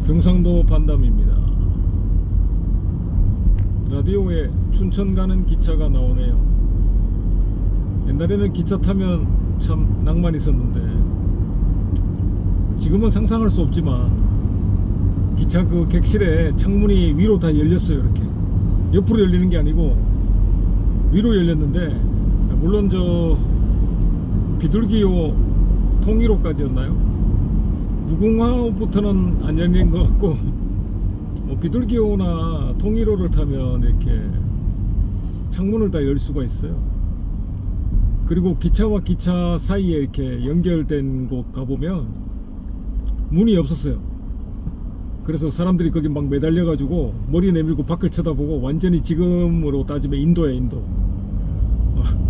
경상도 반담입니다. 라디오에 춘천 가는 기차가 나오네요. 옛날에는 기차 타면 참 낭만 있었는데 지금은 상상할 수 없지만 기차 그 객실에 창문이 위로 다 열렸어요. 이렇게 옆으로 열리는 게 아니고 위로 열렸는데, 물론 저 비둘기호 통일호까지였나요? 무궁화호부터는 안 열린 것 같고, 뭐 비둘기호나 통일호를 타면 이렇게 창문을 다 열 수가 있어요. 그리고 기차와 기차 사이에 이렇게 연결된 곳 가보면 문이 없었어요. 그래서 사람들이 거기 막 매달려 가지고 머리 내밀고 밖을 쳐다보고, 완전히 지금으로 따지면 인도야, 인도.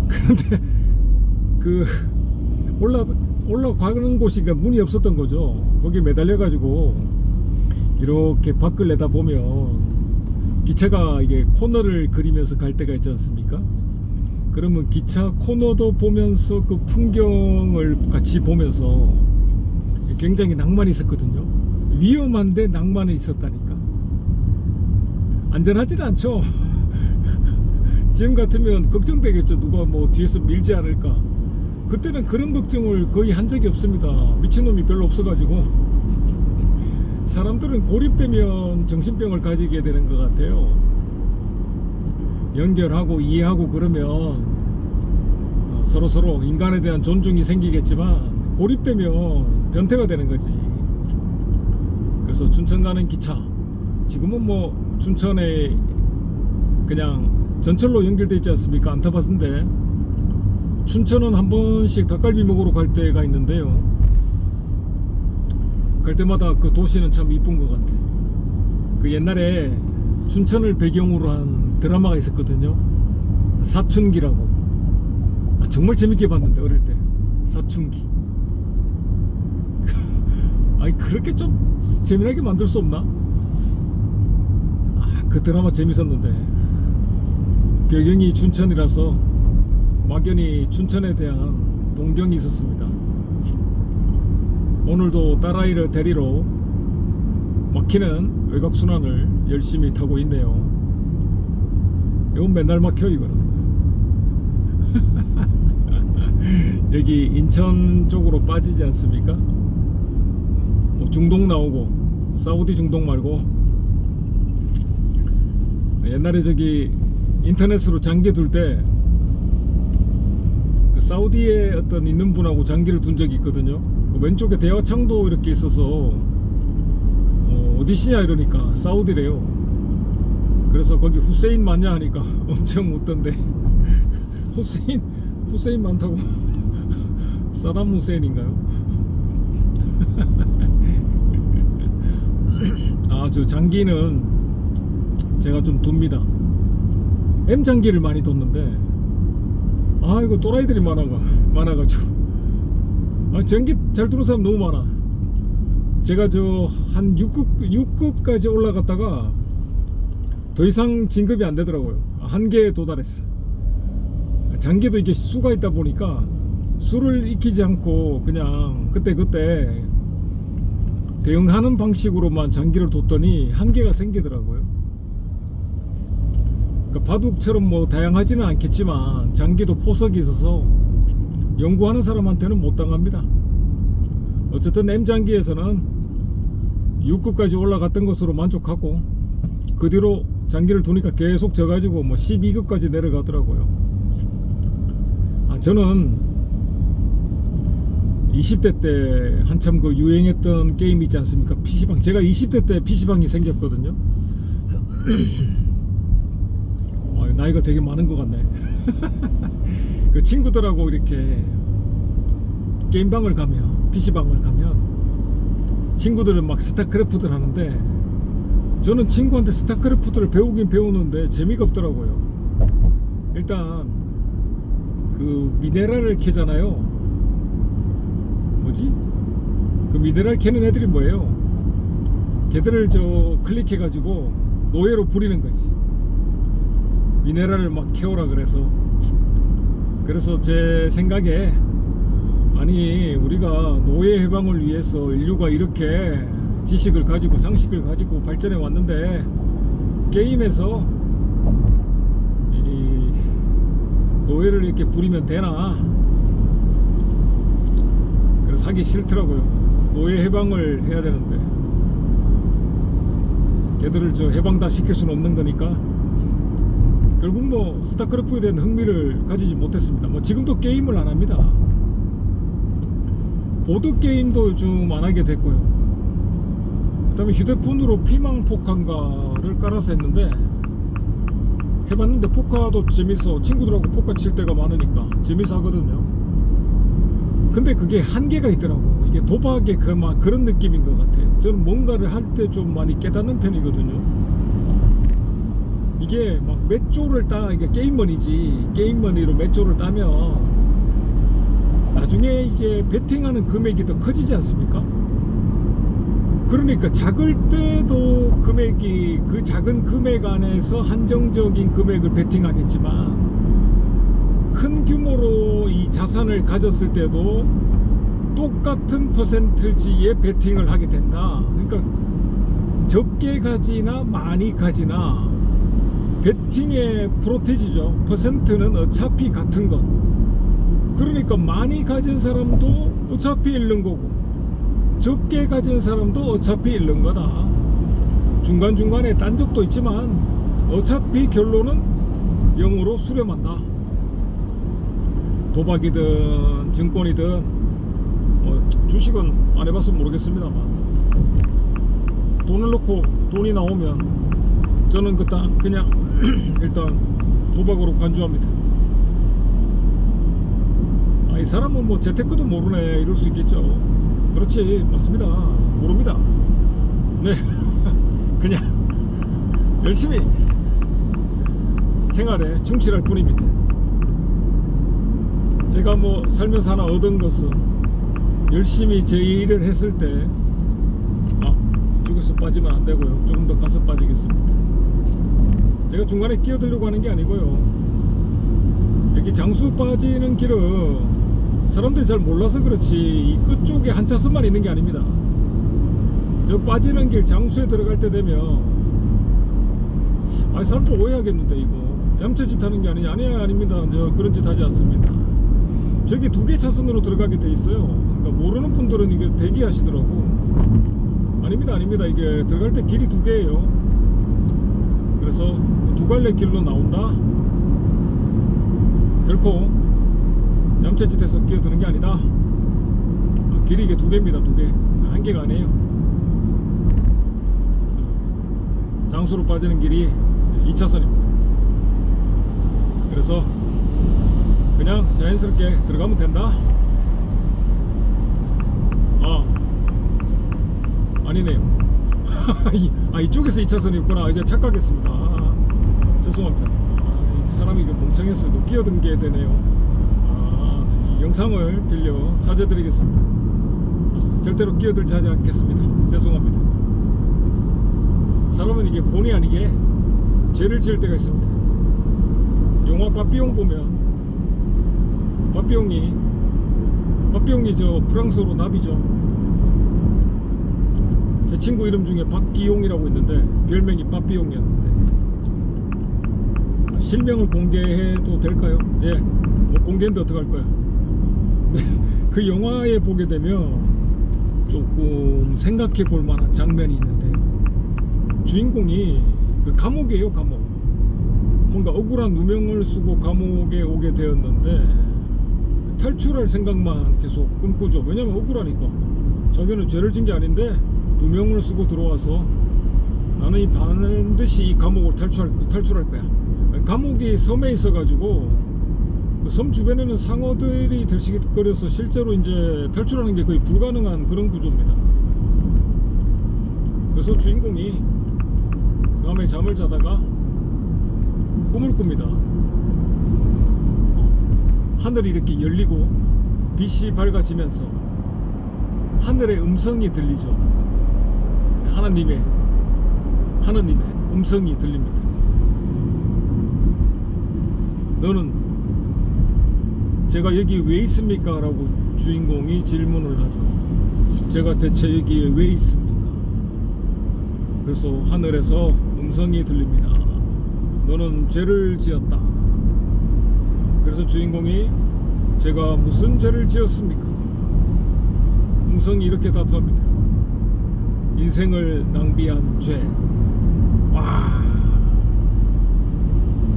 그런데 그 올라가는 곳이 문이 없었던 거죠. 거기 매달려 가지고 이렇게 밖을 내다보면 기차가 이게 코너를 그리면서 갈 때가 있지 않습니까? 그러면 기차 코너도 보면서 그 풍경을 같이 보면서 굉장히 낭만이 있었거든요. 위험한데 낭만이 있었다니까. 안전하지는 않죠. 지금 같으면 걱정되겠죠. 누가 뭐 뒤에서 밀지 않을까. 그때는 그런 걱정을 거의 한 적이 없습니다. 미친놈이 별로 없어가지고. 사람들은 고립되면 정신병을 가지게 되는 것 같아요. 연결하고 이해하고 그러면 서로서로 인간에 대한 존중이 생기겠지만, 고립되면 변태가 되는 거지. 그래서 춘천 가는 기차, 지금은 뭐 춘천에 그냥 전철로 연결돼 있지 않습니까? 안 타봤는데 춘천은 한 번씩 닭갈비 먹으러 갈 때가 있는데요, 갈 때마다 그 도시는 참 이쁜 것 같아. 그 옛날에 춘천을 배경으로 한 드라마가 있었거든요. 사춘기라고. 정말 재밌게 봤는데, 어릴 때. 사춘기. 아니, 그렇게 좀 재미나게 만들 수 없나? 그 드라마 재밌었는데. 배경이 춘천이라서 막연히 춘천에 대한 동경이 있었습니다. 오늘도 딸아이를 데리러 막히는 외곽순환을 열심히 타고 있네요. 이건 맨날 막혀, 이거는. 여기 인천 쪽으로 빠지지 않습니까? 뭐 중동 나오고, 사우디 중동 말고. 옛날에 저기 인터넷으로 장기 둘 때 그 사우디에 어떤 있는 분하고 장기를 둔 적이 있거든요. 그 왼쪽에 대화창도 이렇게 있어서 어디시냐 이러니까 사우디래요. 그래서 거기 후세인 맞냐 하니까 엄청 웃던데. 후세인 많다고. 사담 후세인인가요? 저 장기는 제가 좀 둡니다. M 장기를 많이 뒀는데, 이거 또라이들이 많아가지고. 장기 잘 두는 사람 너무 많아. 제가 한 6급까지 올라갔다가 더 이상 진급이 안 되더라고요. 한계에 도달했어. 장기도 이게 수가 있다 보니까 수를 익히지 않고 그냥 그때 대응하는 방식으로만 장기를 뒀더니 한계가 생기더라고요. 그러니까 바둑처럼 뭐 다양하지는 않겠지만 장기도 포석이 있어서 연구하는 사람한테는 못 당합니다. 어쨌든 M장기에서는 6급까지 올라갔던 것으로 만족하고, 그 뒤로 장기를 두니까 계속 져가지고 뭐 12급까지 내려가더라고요. 저는 20대 때 한참 그 유행했던 게임 있지 않습니까? PC방. 제가 20대 때 PC방이 생겼거든요. 나이가 되게 많은 것 같네. 그 친구들하고 이렇게 게임방을 가면, PC방을 가면 친구들은 막 스타크래프트를 하는데, 저는 친구한테 스타크래프트를 배우긴 배우는데 재미가 없더라고요. 일단 그 미네랄을 캐잖아요. 뭐지? 그 미네랄 캐는 애들이 뭐예요? 걔들을 클릭해가지고 노예로 부리는 거지. 미네랄을 막 캐오라 그래서 제 생각에, 아니 우리가 노예 해방을 위해서 인류가 이렇게 지식을 가지고 상식을 가지고 발전해 왔는데 게임에서 이 노예를 이렇게 부리면 되나? 그래서 하기 싫더라고요. 노예 해방을 해야 되는데 걔들을 저 해방 다 시킬 수는 없는 거니까 결국 뭐 스타크래프트에 대한 흥미를 가지지 못했습니다. 뭐 지금도 게임을 안 합니다. 보드 게임도 요즘 안 하게 됐고요. 그 다음에 휴대폰으로 피망포카인가를 깔아서 했는데 해봤는데 포카도 재밌어. 친구들하고 포카 칠 때가 많으니까 재밌어 하거든요. 근데 그게 한계가 있더라고. 이게 도박의 그런 느낌인 것 같아요. 저는 뭔가를 할 때 좀 많이 깨닫는 편이거든요. 이게 막 몇 조를 이게 게임머니지, 게임머니로 몇 조를 따면 나중에 이게 베팅하는 금액이 더 커지지 않습니까? 그러니까 작을 때도 금액이 그 작은 금액 안에서 한정적인 금액을 베팅하겠지만 큰 규모로 이 자산을 가졌을 때도 똑같은 퍼센트지에 베팅을 하게 된다. 그러니까 적게 가지나 많이 가지나 베팅의 프로테지죠. 퍼센트는 어차피 같은 것. 그러니까 많이 가진 사람도 어차피 잃는 거고 적게 가진 사람도 어차피 잃는 거다. 중간중간에 딴 적도 있지만 어차피 결론은 0으로 수렴한다. 도박이든 증권이든 주식은 안 해봤으면 모르겠습니다만 돈을 넣고 돈이 나오면 저는 그냥 일단 도박으로 간주합니다. 이 사람은 뭐 재테크도 모르네 이럴 수 있겠죠. 그렇지, 맞습니다. 모릅니다. 네. 그냥 열심히 생활에 충실할 뿐입니다. 제가 뭐 살면서 하나 얻은 것은 열심히 제 일을 했을 때 이쪽에서 빠지면 안 되고요. 조금 더 가서 빠지겠습니다. 제가 중간에 끼어들려고 하는 게 아니고요. 여기 장수 빠지는 길은 사람들이 잘 몰라서 그렇지 이 끝쪽에 한 차선만 있는 게 아닙니다. 저 빠지는 길 장수에 들어갈 때 되면 사람들 오해하겠는데 이거 얌체짓 하는 게 아니냐. 아닙니다. 저 그런 짓 하지 않습니다. 저기 2개 차선으로 들어가게 돼 있어요. 그러니까 모르는 분들은 이게 대기하시더라고. 아닙니다. 이게 들어갈 때 길이 2개예요. 그래서 2갈래 길로 나온다. 결코 얌체짓해서 끼어드는 게 아니다. 길이 이게 2개입니다. 2개. 1개가 아니에요. 장수로 빠지는 길이 2차선입니다. 그래서 그냥 자연스럽게 들어가면 된다. 아니네요. 이쪽에서 2차선이었구나. 이제 착각했습니다. 죄송합니다. 사람이 멍청해서 이거 끼어든게 되네요. 이 영상을 빌려 사죄드리겠습니다. 절대로 끼어들지 하지 않겠습니다. 죄송합니다. 사람은 이게 본의 아니게 죄를 지을 때가 있습니다. 영화 빠삐용 보면 빠삐용이 저 프랑스어로 나비죠. 제 친구 이름 중에 박기용이라고 있는데 별명이 빠삐용이었는데 실명을 공개해도 될까요? 예, 뭐 공개했는데 어떡할 거야. 네, 그 영화에 보게 되면 조금 생각해 볼 만한 장면이 있는데요. 주인공이 그 감옥이에요. 감옥. 뭔가 억울한 누명을 쓰고 감옥에 오게 되었는데 탈출할 생각만 계속 꿈꾸죠. 왜냐면 억울하니까. 자기는 죄를 진 게 아닌데 누명을 쓰고 들어와서 나는 반드시 이 감옥을 탈출할 거야. 감옥이 섬에 있어가지고 그 섬 주변에는 상어들이 들썩거려서 실제로 이제 탈출하는 게 거의 불가능한 그런 구조입니다. 그래서 주인공이 밤에 잠을 자다가 꿈을 꿉니다. 하늘이 이렇게 열리고 빛이 밝아지면서 하늘의 음성이 들리죠. 하나님의 음성이 들립니다. 너는 제가 여기 왜 있습니까? 라고 주인공이 질문을 하죠. 제가 대체 여기에 왜 있습니까? 그래서 하늘에서 음성이 들립니다. 너는 죄를 지었다. 그래서 주인공이 제가 무슨 죄를 지었습니까? 음성이 이렇게 답합니다. 인생을 낭비한 죄. 와,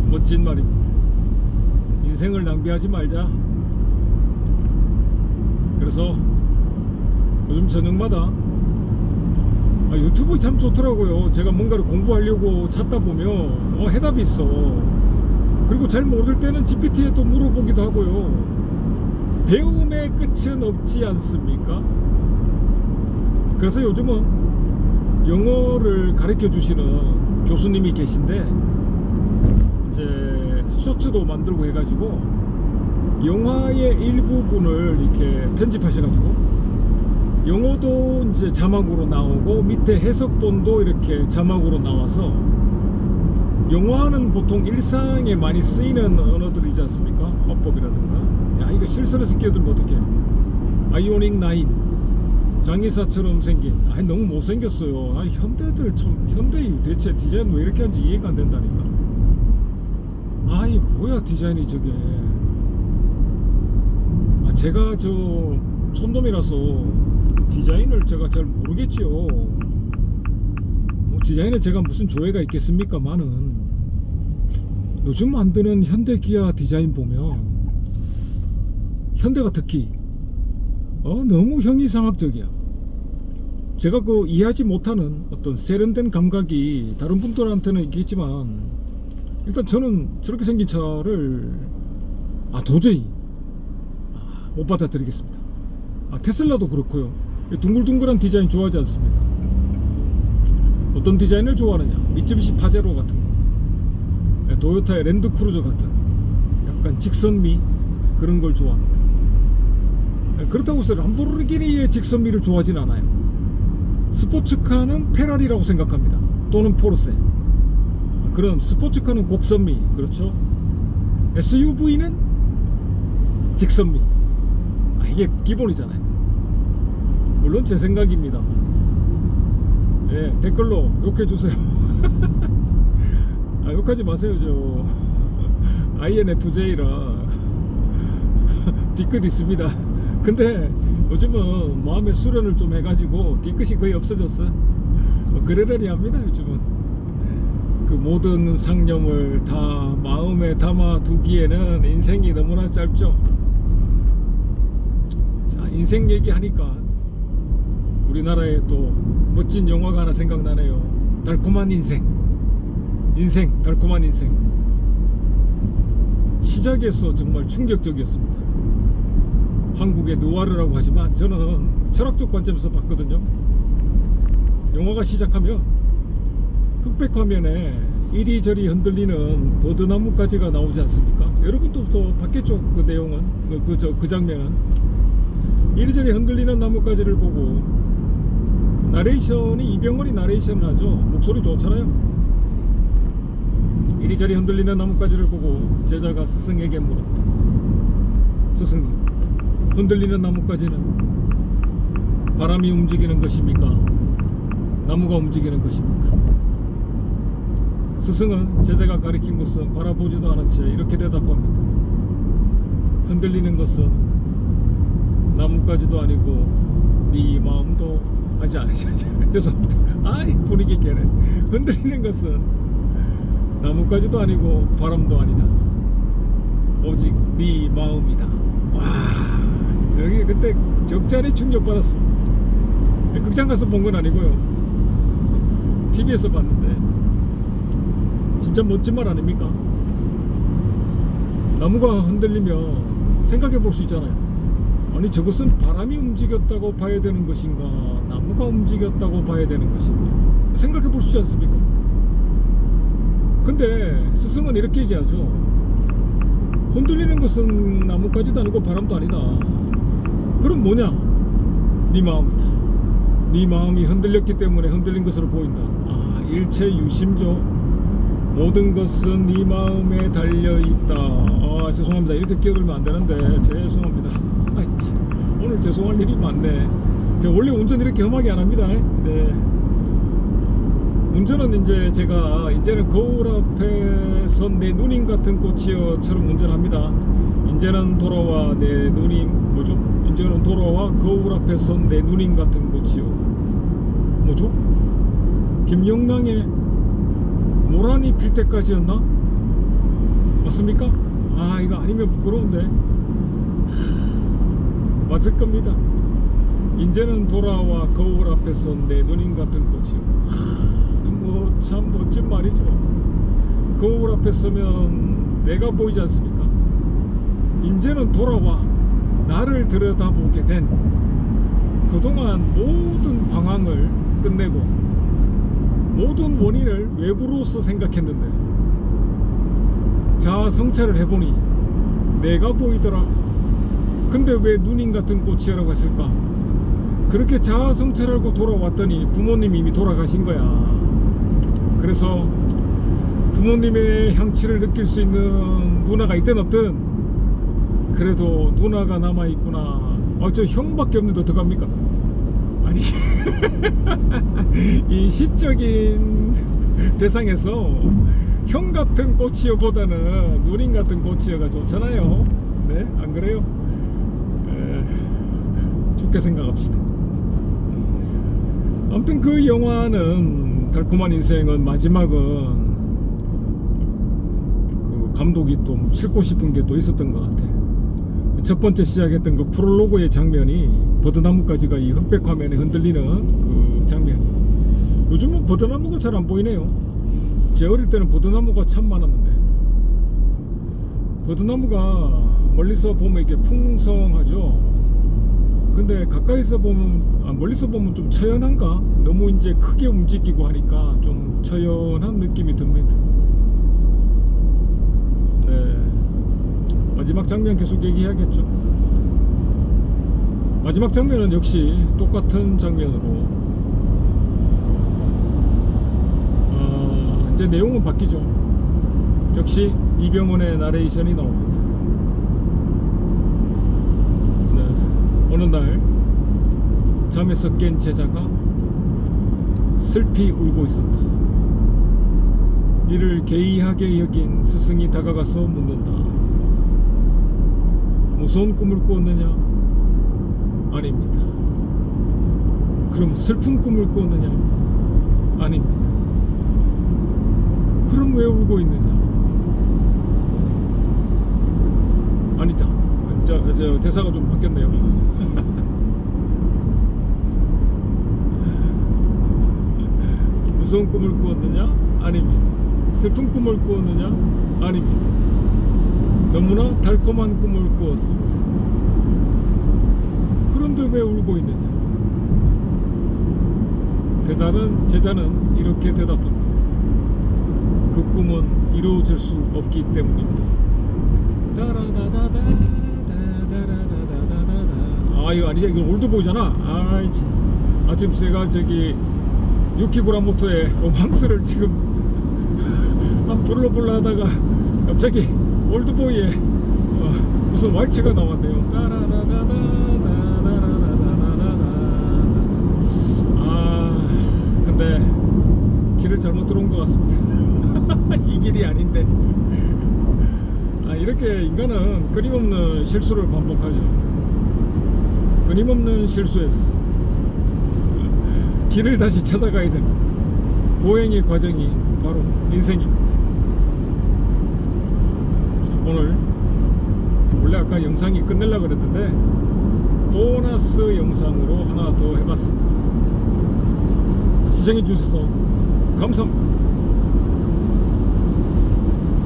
멋진 말입니다. 인생을 낭비하지 말자. 그래서 요즘 저녁마다 유튜브 참 좋더라고요. 제가 뭔가를 공부하려고 찾다 보면 해답이 있어. 그리고 잘 모를 때는 GPT에 또 물어보기도 하고요. 배움의 끝은 없지 않습니까? 그래서 요즘은 영어를 가르쳐 주시는 교수님이 계신데 이제 쇼츠도 만들고 해가지고 영화의 일부분을 이렇게 편집하셔가지고 영어도 이제 자막으로 나오고 밑에 해석본도 이렇게 자막으로 나와서 영화는 보통 일상에 많이 쓰이는 언어들이지 않습니까? 화법이라든가. 야, 이거 실선에서 끼어들면 어떡해. 아이오닉 9 장의사처럼 생긴. 너무 못생겼어요. 현대들 참, 현대 대체 디자인 왜 이렇게 하는지 이해가 안 된다니까. 이 뭐야 디자인이 저게. 제가 저 촌놈이라서 디자인을 제가 잘 모르겠지요. 디자인에 제가 무슨 조예가 있겠습니까만은 요즘 만드는 현대 기아 디자인 보면 현대가 특히 너무 형이상학적이야. 제가 그 이해하지 못하는 어떤 세련된 감각이 다른 분들한테는 있겠지만 일단 저는 저렇게 생긴 차를 도저히 못 받아들이겠습니다. 테슬라도 그렇고요. 둥글둥글한 디자인 좋아하지 않습니다. 어떤 디자인을 좋아하느냐? 미쯔비시 파제로 같은 거, 도요타의 랜드크루저 같은 약간 직선미 그런 걸 좋아합니다. 그렇다고 해서 람보르기니의 직선미를 좋아하진 않아요. 스포츠카는 페라리라고 생각합니다. 또는 포르쉐. 그런 스포츠카는 곡선미, 그렇죠? SUV는 직선미. 이게 기본이잖아요. 물론 제 생각입니다. 댓글로 욕해주세요. 욕하지 마세요. 저 INFJ라 뒤끝 있습니다. 근데 요즘은 마음의 수련을 좀 해가지고 뒤끝이 거의 없어졌어. 그러려니 합니다. 요즘은 그 모든 상념을 다 마음에 담아두기에는 인생이 너무나 짧죠. 자, 인생 얘기하니까 우리나라에 또 멋진 영화가 하나 생각나네요. 달콤한 인생. 달콤한 인생. 시작에서 정말 충격적이었습니다. 한국의 느와르라고 하지만 저는 철학적 관점에서 봤거든요. 영화가 시작하면 흑백 화면에 이리저리 흔들리는 버드나무까지가 나오지 않습니까? 여러분도 또 봤겠죠? 그 내용은 그 장면은 이리저리 흔들리는 나뭇가지를 보고 나레이션이 이병헌이 나레이션을 하죠. 목소리 좋잖아요. 이리저리 흔들리는 나뭇가지를 보고 제자가 스승에게 물었다. 스승님, 흔들리는 나뭇가지는 바람이 움직이는 것입니까? 나무가 움직이는 것입니까? 스승은 제자가 가리킨 것은 바라보지도 않은 채 이렇게 대답합니다. 흔들리는 것은 나뭇가지도 아니고 네 마음도 죄송합니다. 분위기 깨네. 흔들리는 것은 나뭇가지도 아니고 바람도 아니다. 오직 네 마음이다. 와, 저기 그때 적잖이 충격받았습니다. 극장 가서 본 건 아니고요. TV에서 봤는데 진짜 멋진 말 아닙니까? 나무가 흔들리면 생각해 볼 수 있잖아요. 아니 저것은 바람이 움직였다고 봐야 되는 것인가, 나무가 움직였다고 봐야 되는 것인가, 생각해 볼 수 있지 않습니까? 근데 스승은 이렇게 얘기하죠. 흔들리는 것은 나뭇가지도 아니고 바람도 아니다. 그럼 뭐냐? 네 마음이다. 네 마음이 흔들렸기 때문에 흔들린 것으로 보인다. 일체 유심조. 모든 것은 네 마음에 달려있다. 죄송합니다. 이렇게 끼어들면 안 되는데 죄송합니다. 오늘 죄송할 일이 많네. 제가 원래 운전 이렇게 험하게 안 합니다. 네. 운전은 이제 제가 이제는 거울 앞에 선 내 누님 같은 꽃이여처럼 운전합니다. 이제는 돌아와 내 누님 뭐죠? 이제는 돌아와 거울 앞에 선 내 누님 같은 꽃이여. 뭐죠? 김영랑의 모란이 필 때까지였나? 맞습니까? 아, 이거 아니면 부끄러운데. 맞을 겁니다. 이제는 돌아와 거울 앞에 선 내 누님 같은 꽃이요. 뭐 참 멋진 말이죠. 거울 앞에 서면 내가 보이지 않습니까? 이제는 돌아와 나를 들여다보게 된 그동안 모든 방황을 끝내고 모든 원인을 외부로서 생각했는데 자아 성찰을 해보니 내가 보이더라. 근데 왜 누님 같은 꽃이라고 했을까? 그렇게 자아 성찰하고 돌아왔더니 부모님이 이미 돌아가신 거야. 그래서 부모님의 향취를 느낄 수 있는 누나가 있든 없든 그래도 누나가 남아있구나. 저 형밖에 없는데 어떡합니까? 아니 이 시적인 대상에서 형 같은 꽃이여보다는 누님 같은 꽃이여가 좋잖아요. 네? 안 그래요? 좋게 생각합시다. 아무튼 그 영화는 달콤한 인생은 마지막은 그 감독이 좀 싣고 싶은 게 또 있었던 것 같아. 첫 번째 시작했던 그 프롤로그의 장면이 버드나무까지가 이 흑백 화면에 흔들리는 그 장면이 요즘은 버드나무가 잘 안 보이네요. 제 어릴 때는 버드나무가 참 많았는데 버드나무가 멀리서 보면 이렇게 풍성하죠. 근데 가까이서 보면 멀리서 보면 좀 처연한가? 너무 이제 크게 움직이고 하니까 좀 처연한 느낌이 듭니다. 네, 마지막 장면 계속 얘기해야겠죠. 마지막 장면은 역시 똑같은 장면으로 이제 내용은 바뀌죠. 역시 이병헌의 나레이션이 나옵니다. 네, 어느 날 잠에서 깬 제자가 슬피 울고 있었다. 이를 개의하게 여긴 스승이 다가가서 묻는다. 무서운 꿈을 꾸었느냐? 아닙니다. 그럼 슬픈 꿈을 꾸었느냐? 아닙니다. 그럼 왜 울고 있느냐? 아니죠. 저 대사가 좀 바뀌었네요. 무서운 꿈을 꾸었느냐? 아닙니다. 슬픈 꿈을 꾸었느냐? 아닙니다. 너무나 달콤한 꿈을 꾸었습니다. 그런데 왜 울고 있느냐? 제자는 이렇게 대답합니다. 그 꿈은 이루어질 수 없기 때문입니다. 이거 아니야? 이거 올드보이잖아. 지금 제가 저기 유키구라모토의 로망스를 지금 한 불러볼라 하다가 갑자기 올드보이의 무슨 왈츠가 나왔네요. 근데 길을 잘못 들어온 것 같습니다. 이 길이 아닌데. 이렇게 인간은 끊임없는 실수를 반복하죠. 끊임없는 실수에서 길을 다시 찾아가야 되는 보행의 과정이 바로 인생입니다. 자, 오늘 원래 아까 영상이 끝내려고 그랬는데 보너스 영상으로 하나 더 해봤습니다. 시청해 주셔서 감사합니다.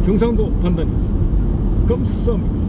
경상도 판단이었습니다. 감사합니다.